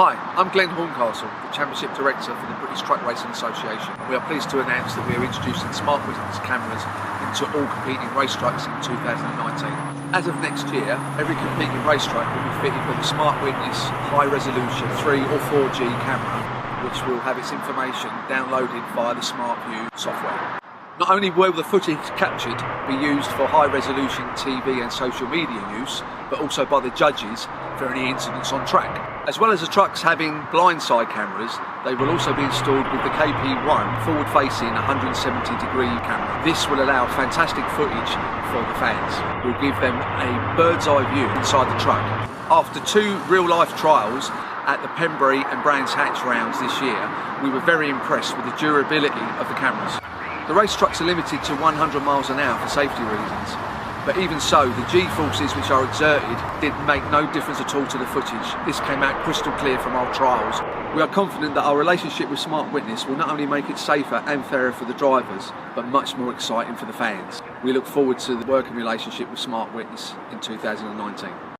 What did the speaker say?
Hi, I'm Glenn Horncastle, the Championship Director for the British Truck Racing Association. We are pleased to announce that we are introducing SmartWitness cameras into all competing race trucks in 2019. As of next year, every competing race truck will be fitted with a SmartWitness high-resolution 3 or 4G camera, which will have its information downloaded via the SmartView software. Not only will the footage captured be used for high-resolution TV and social media use, but also by the judges for any incidents on track. As well as the trucks having blindside cameras, they will also be installed with the KP1 forward-facing 170-degree camera. This will allow fantastic footage for the fans. We'll give them a bird's-eye view inside the truck. After 2 real-life trials at the Pembury and Brands Hatch rounds this year, we were very impressed with the durability of the cameras. The race trucks are limited to 100 miles an hour for safety reasons, but even so, the G-forces which are exerted did make no difference at all to the footage. This came out crystal clear from our trials. We are confident that our relationship with SmartWitness will not only make it safer and fairer for the drivers, but much more exciting for the fans. We look forward to the working relationship with SmartWitness in 2019.